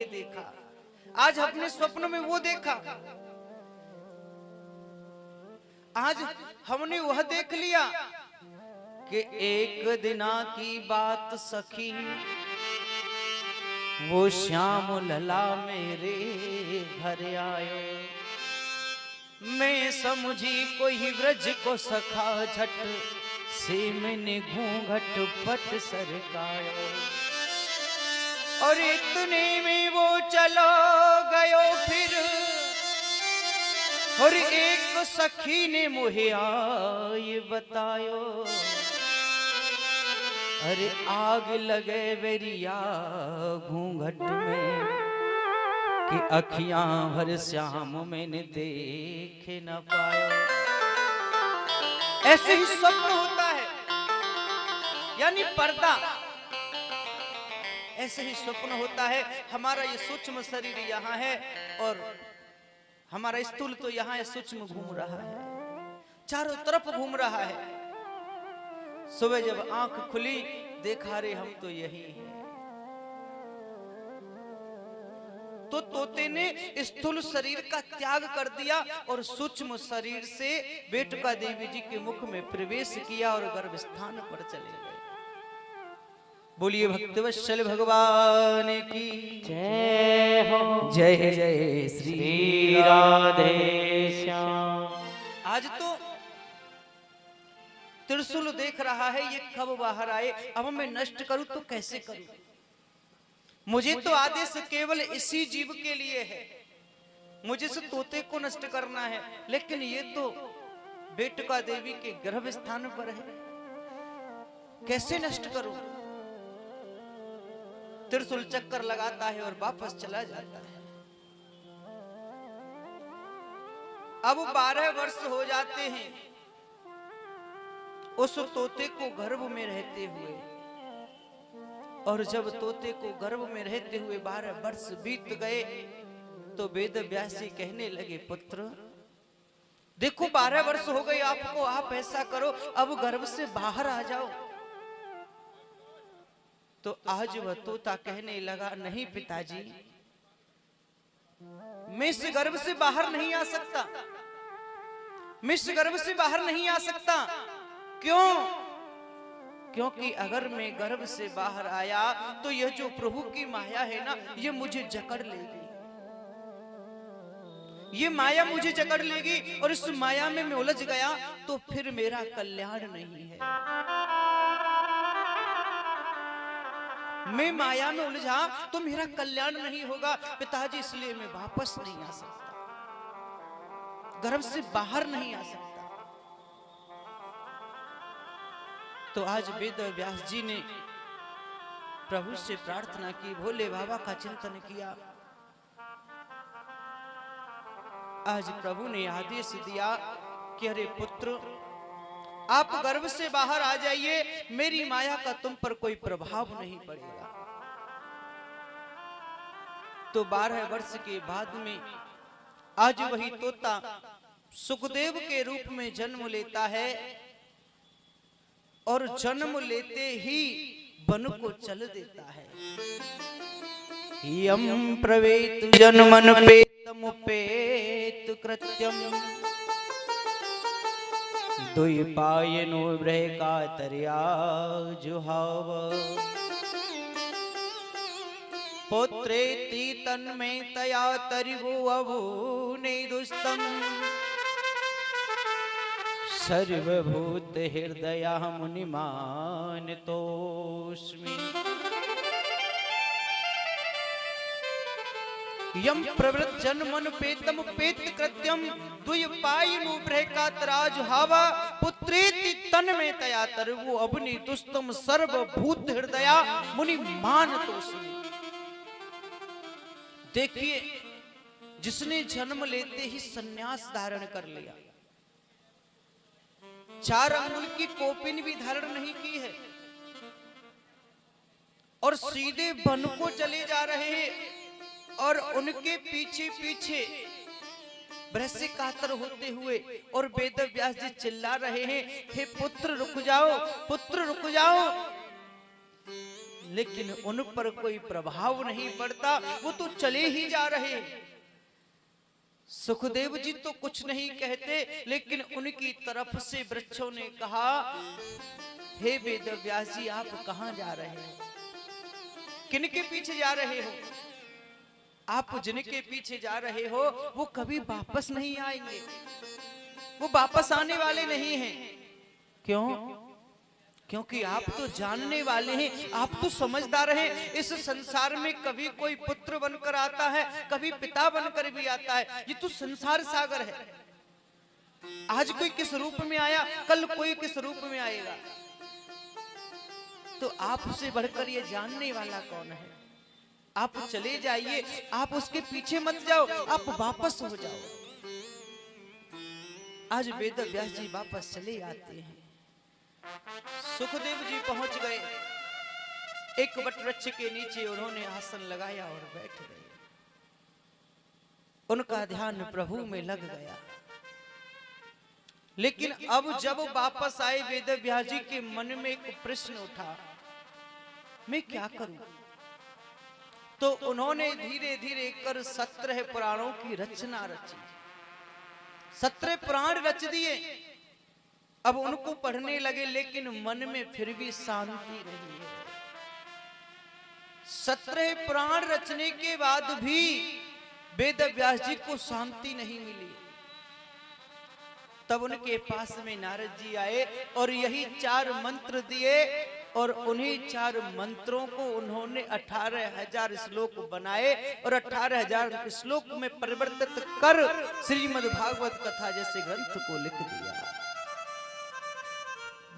देखा, आज अपने स्वप्न में वो देखा, आज हमने वह देख लिया कि एक दिना की बात सखी, वो श्याम लला मेरे घर आयो। मैं समझी कोई ब्रज को सखा, झट से मैंने घूंघट पट सरकायो। और इतने में वो चलो गयो फिर, और एक सखी ने मुझे ये बतायो, अरे आग लगे बेरिया घूंघट में कि अखियां भर श्याम मैंने देखे न पायो। ऐसे ही स्वप्न होता है, यानी पर्दा, ऐसे ही स्वप्न होता है। हमारा ये सूक्ष्म शरीर यहाँ है और हमारा स्थूल तो यहाँ है, सूक्ष्म घूम रहा है, चारों तरफ घूम रहा है। सुबह जब आंख खुली देखा रे हम तो यही हैं। तो तोते ने स्थूल शरीर का त्याग कर दिया और सूक्ष्म शरीर से बेटुका देवी जी के मुख में प्रवेश किया और गर्भस्थान पर चले गए। बोलिए भक्तवत्सल भगवान की जय हो। जय जय श्री राधे श्याम। आज तो त्रिशूल देख रहा है, ये कब बाहर आए, अब मैं नष्ट करूं तो कैसे करूं। मुझे तो आदेश केवल इसी जीव के लिए है, मुझे से तोते को नष्ट करना है, लेकिन ये तो बेटुका देवी के गर्भ स्थान पर है, कैसे नष्ट करूं। त्रिशूल चक्कर लगाता है और वापस चला जाता है। अब 12 वर्ष हो जाते हैं उस तोते को गर्भ में रहते हुए, और जब तोते को गर्भ में रहते हुए 12 वर्ष बीत गए तो वेद व्यास जी कहने लगे, पुत्र देखो 12 वर्ष हो गए आपको, आप ऐसा करो अब गर्भ से बाहर आ जाओ। तो आज वह तोता कहने लगा, नहीं पिताजी, मैं इस गर्भ से बाहर नहीं आ सकता, मैं इस गर्भ से बाहर नहीं आ सकता। क्यों? क्योंकि अगर मैं गर्भ से बाहर आया तो यह जो प्रभु की माया है ना, ये मुझे जकड़ लेगी, ये माया मुझे जकड़ लेगी, और इस माया में मैं उलझ गया तो फिर मेरा कल्याण नहीं है। मैं माया में उलझा तो मेरा कल्याण नहीं होगा पिताजी, इसलिए मैं वापस नहीं आ सकता, गर्भ से बाहर नहीं आ सकता। तो आज वेद व्यास जी ने प्रभु से प्रार्थना की, भोले बाबा का चिंतन किया। आज प्रभु ने आदेश दिया कि अरे पुत्र, आप गर्भ से बाहर आ जाइए, मेरी माया का तुम पर कोई प्रभाव नहीं पड़ेगा। तो 12 वर्ष के बाद में आज वही तोता सुखदेव के रूप में जन्म लेता है, और जन्म लेते ही वन को चल देता है। यम प्रवेत जन्मन पेतमुपेत कृत्यम, द्वैपायनो ब्रह्का तर्या जुहाव, पुत्रेति तन्मे तया तरिवो अभूने दुस्तम, सर्वभूत हृदय मुनिमान तोस्मि। यम प्रवृत्त जन्मन पेतम पेत कृत्यम, द्वैपायनो ब्रह्का तराजुहावा, पुत्रेति तन्मे तया तरिवो अभूने दुस्तम, सर्वभूत हृदय मुनिमान तोस्मि। देखिए, जिसने जन्म लेते ही सन्यास धारण कर लिया, 4 अंगुल की कोपिन भी धारण नहीं की है, और सीधे वन को चले जा रहे हैं, और उनके पीछे पीछे ब्रह्म कातर होते हुए और वेद व्यास जी चिल्ला रहे हैं, हे पुत्र रुक जाओ, पुत्र रुक जाओ। लेकिन उन पर कोई प्रभाव नहीं पड़ता, वो तो चले ही जा रहे हैं। सुखदेव जी तो कुछ नहीं कहते, लेकिन उनकी तरफ से वृक्षों ने कहा, हे वेद व्यास जी, आप कहां जा रहे हो? किनके पीछे जा रहे हो? आप जिनके पीछे जा रहे हो वो कभी वापस नहीं आएंगे, वो वापस आने वाले नहीं हैं। क्यों? क्योंकि आप तो जानने वाले हैं, आप तो समझदार हैं। इस संसार में कभी कोई पुत्र बनकर आता है, कभी पिता बनकर भी आता है। ये तो संसार सागर है। आज कोई किस रूप में आया, कल कोई किस रूप में आएगा। तो आपसे बढ़कर ये जानने वाला कौन है? आप चले जाइए, आप उसके पीछे मत जाओ, आप वापस हो जाओ। आज वेद व्यास जी वापस चले आते हैं। सुखदेव जी पहुंच गए, एक वट वृक्ष के नीचे उन्होंने आसन लगाया और बैठ गए। उनका ध्यान प्रभु में लग गया। लेकिन अब जब वापस आए वेद व्यास जी के मन में एक प्रश्न उठा, मैं क्या करूं? तो उन्होंने धीरे धीरे कर 17 पुराणों की रचना रची, 17 पुराण रच दिए। अब उनको पढ़ने लगे, लेकिन मन में फिर भी शांति नहीं है। 17 पुराण रचने के बाद भी वेद व्यास जी को शांति नहीं मिली। तब उनके पास में नारद जी आए और यही 4 मंत्र दिए, और उन्हीं 4 मंत्रों को उन्होंने 18,000 श्लोक बनाए और 18,000 श्लोक में परिवर्तित कर श्रीमद् भागवत कथा जैसे ग्रंथ को लिख दिया।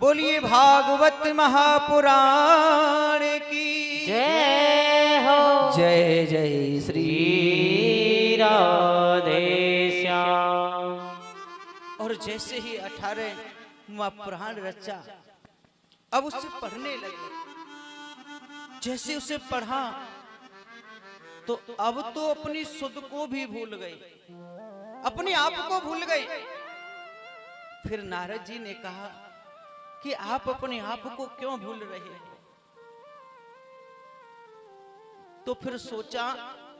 बोलिए भागवत महापुराण की जय हो। जय जय श्री राधे श्याम। और जैसे ही 18वां पुराण रचा, अब उसे पढ़ने लगे। जैसे उसे पढ़ा तो अब तो अपनी सुध को भी भूल गए, अपने आप को भूल गए। फिर नारद जी ने कहा कि आप अपने आप को क्यों भूल रहे हैं? तो फिर सोचा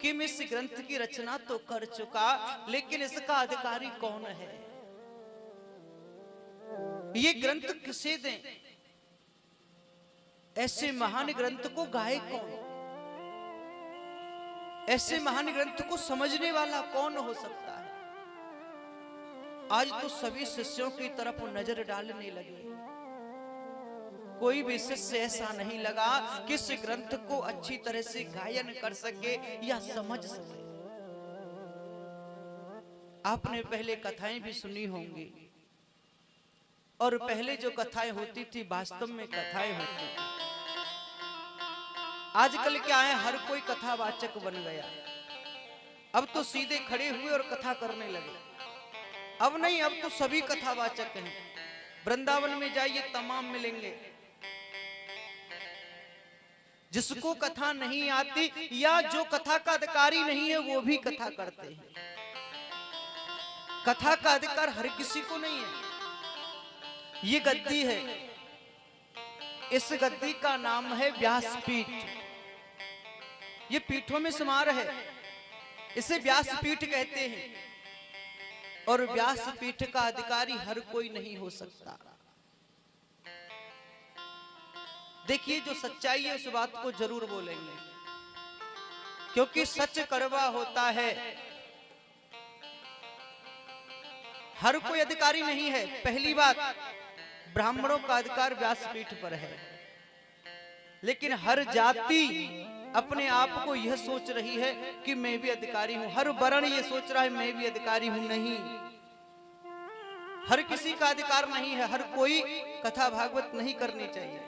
कि मैं इस ग्रंथ की रचना तो कर चुका, लेकिन इसका अधिकारी कौन है? ये ग्रंथ किसे दें? ऐसे महान ग्रंथ को गाए कौन? ऐसे महान ग्रंथ को समझने वाला कौन हो सकता है? आज तो सभी शिष्यों की तरफ नजर डालने लगे। कोई भी शिष्य ऐसा नहीं लगा कि इस ग्रंथ को अच्छी तरह से गायन कर सके या समझ सके। आपने पहले कथाएं भी सुनी होंगी, और पहले जो कथाएं होती थी वास्तव में कथाएं होती थी। आजकल क्या है, हर कोई कथावाचक बन गया। अब तो सीधे खड़े हुए और कथा करने लगे। अब नहीं, अब तो सभी कथावाचक हैं। वृंदावन में जाइए, तमाम मिलेंगे। जिसको कथा नहीं आती या जो कथा का अधिकारी नहीं है, वो भी कथा करते हैं। कथा का अधिकार हर किसी को नहीं है। ये गद्दी है, इस गद्दी का नाम है व्यासपीठ। ये पीठों में समार है, इसे व्यासपीठ कहते हैं। और व्यासपीठ का अधिकारी हर कोई नहीं हो सकता। देखिए, जो सच्चाई है उस बात को जरूर बोलेंगे, क्योंकि सच कड़वा होता है। हर कोई अधिकारी नहीं है। पहली बात, ब्राह्मणों का अधिकार व्यासपीठ पर है, लेकिन हर जाति अपने आप को यह सोच रही है कि मैं भी अधिकारी हूं। हर वर्ण ये सोच रहा है मैं भी अधिकारी हूं। नहीं, हर किसी का अधिकार नहीं है। हर कोई कथा भागवत नहीं करनी चाहिए।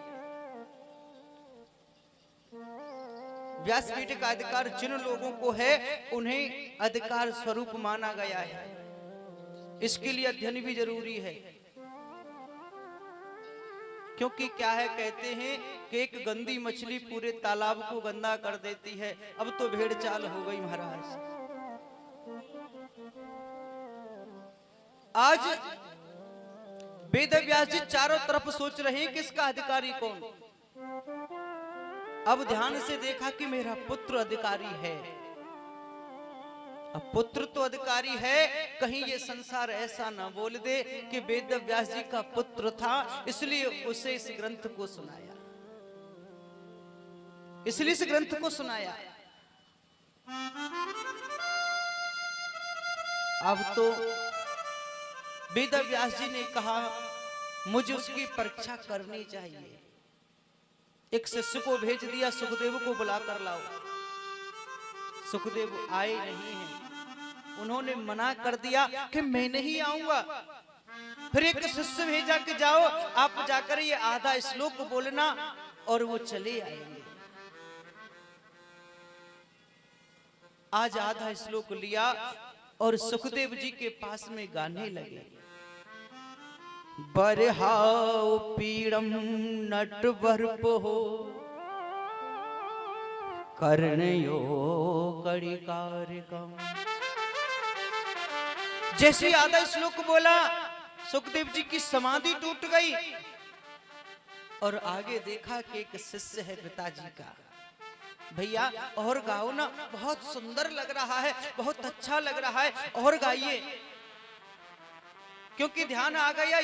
व्यासपीठ का अधिकार जिन लोगों को है, उन्हें अधिकार स्वरूप माना गया है। इसके लिए अध्ययन भी जरूरी है। क्योंकि क्या है, कहते हैं कि एक गंदी मछली पूरे तालाब को गंदा कर देती है। अब तो भेड़ चाल हो गई महाराज। आज वेद व्यास जी चारों तरफ सोच रहे हैं कि इसका अधिकारी कौन। अब ध्यान से देखा कि मेरा पुत्र अधिकारी है। अब पुत्र तो अधिकारी है, कहीं ये संसार ऐसा ना बोल दे कि वेद व्यास जी का पुत्र था इसलिए उसे इस ग्रंथ को सुनाया, इसलिए इस ग्रंथ को सुनाया। अब तो वेद व्यास जी ने कहा मुझे उसकी परीक्षा करनी चाहिए। एक शिष्य को भेज दिया, सुखदेव को बुला कर लाओ। सुखदेव आए नहीं हैं, उन्होंने मना कर दिया कि मैं नहीं आऊंगा। फिर एक शिष्य भेजा कि जाओ आप जाकर ये आधा श्लोक बोलना, और वो चले आएंगे। आज आधा श्लोक लिया और सुखदेव जी के पास में गाने लगे। बरहाओ पीड़म नटवर्प हो कर्णयो कड़िकारकम। जैसे आधा श्लोक बोला सुखदेव जी की समाधि टूट गई, और आगे देखा कि एक शिष्य है पिताजी का। भैया और गाओ ना, बहुत सुंदर लग रहा है, बहुत अच्छा लग रहा है, और गाइए। क्योंकि ध्यान आ गया